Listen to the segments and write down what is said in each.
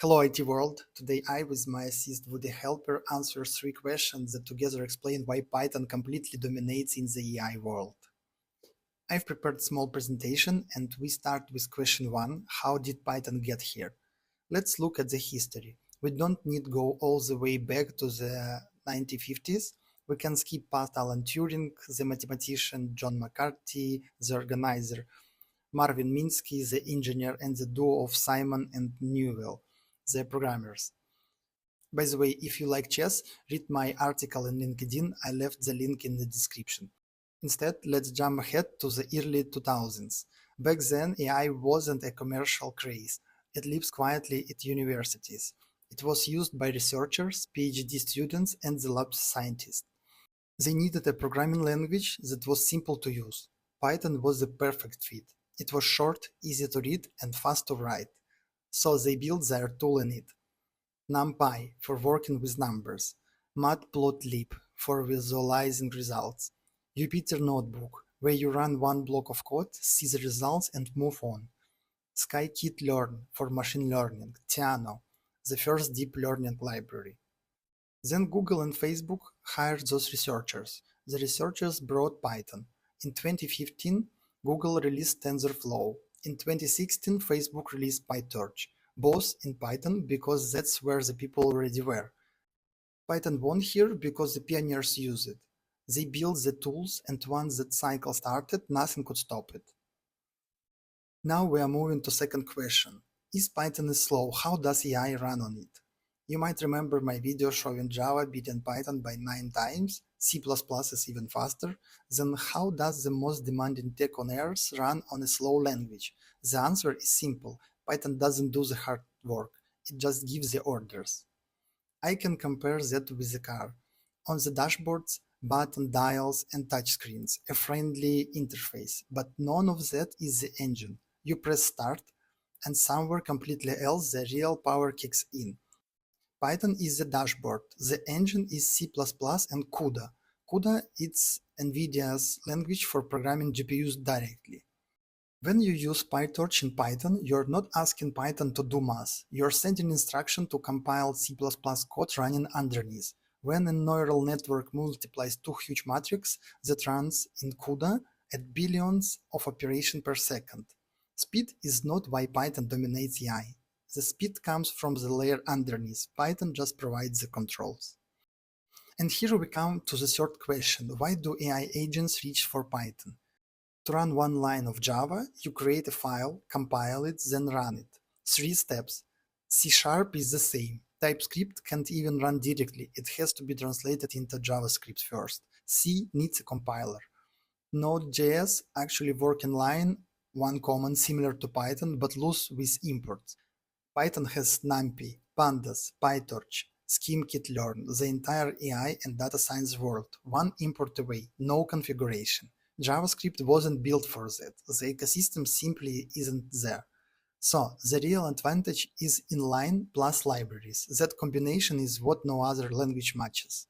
Hello IT world, today I with my assist Woody Helper answer 3 questions that together explain why Python completely dominates in the AI world. I've prepared a small presentation and we start with question 1, how did Python get here? Let's look at the history. We don't need to go all the way back to the 1950s. We can skip past Alan Turing, the mathematician, John McCarthy, the organizer, Marvin Minsky, the engineer, and the duo of Simon and Newell, the programmers. By the way, if you like chess, read my article in LinkedIn. I left the link in the description. Instead, let's jump ahead to the early 2000s. Back then, AI wasn't a commercial craze. It lives quietly at universities. It was used by researchers, PhD students, and the lab scientists. They needed a programming language that was simple to use. Python was the perfect fit. It was short, easy to read, and fast to write. So they built their tool in it. NumPy for working with numbers, Matplotlib for visualizing results, Jupyter Notebook, where you run one block of code, see the results, and move on, scikit-learn for machine learning, Theano, the first deep learning library. Then Google and Facebook hired those researchers. The researchers brought Python. In 2015, Google released TensorFlow. In 2016, Facebook released PyTorch, both in Python because that's where the people already were. Python won here because the pioneers used it. They built the tools, and once that cycle started, nothing could stop it. Now we are moving to second question. Is Python slow? How does AI run on it? You might remember my video showing Java beating Python by 9 times, C++ is even faster. Then how does the most demanding tech on earth run on a slow language? The answer is simple. Python doesn't do the hard work, it just gives the orders. I can compare that with a car. On the dashboards, button dials and touchscreens, a friendly interface, but none of that is the engine. You press start, and somewhere completely else the real power kicks in. Python is the dashboard, the engine is C++ and CUDA. CUDA is NVIDIA's language for programming GPUs directly. When you use PyTorch in Python, you're not asking Python to do math. You're sending instruction to compile C++ code running underneath. When a neural network multiplies two huge matrices that runs in CUDA at billions of operations per second. Speed is not why Python dominates AI. The speed comes from the layer underneath. Python just provides the controls. And here we come to the third question. Why do AI agents reach for Python? To run one line of Java, you create a file, compile it, then run it. 3 steps. C# is the same. TypeScript can't even run directly. It has to be translated into JavaScript first. C needs a compiler. Node.js actually works in line, one command similar to Python but loose with imports. Python has NumPy, Pandas, PyTorch, scikit-learn, the entire AI and data science world, one import away, no configuration. JavaScript wasn't built for that. The ecosystem simply isn't there. So, the real advantage is inline plus libraries. That combination is what no other language matches.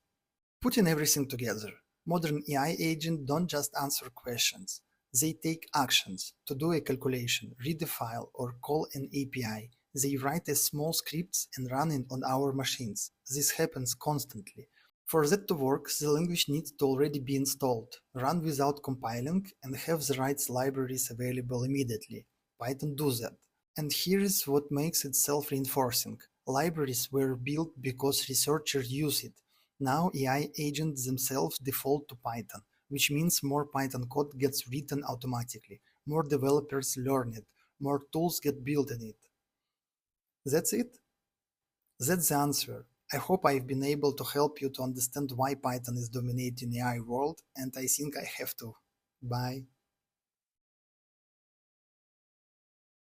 Putting everything together, modern AI agents don't just answer questions. They take actions to do a calculation, read a file, or call an API. They write a small scripts and run it on our machines. This happens constantly. For that to work, the language needs to already be installed, run without compiling, and have the right libraries available immediately. Python does that. And here is what makes it self-reinforcing. Libraries were built because researchers use it. Now AI agents themselves default to Python, which means more Python code gets written automatically, more developers learn it, more tools get built in it. That's it? That's the answer. I hope I've been able to help you to understand why Python is dominating the AI world, and I think I have to. Bye.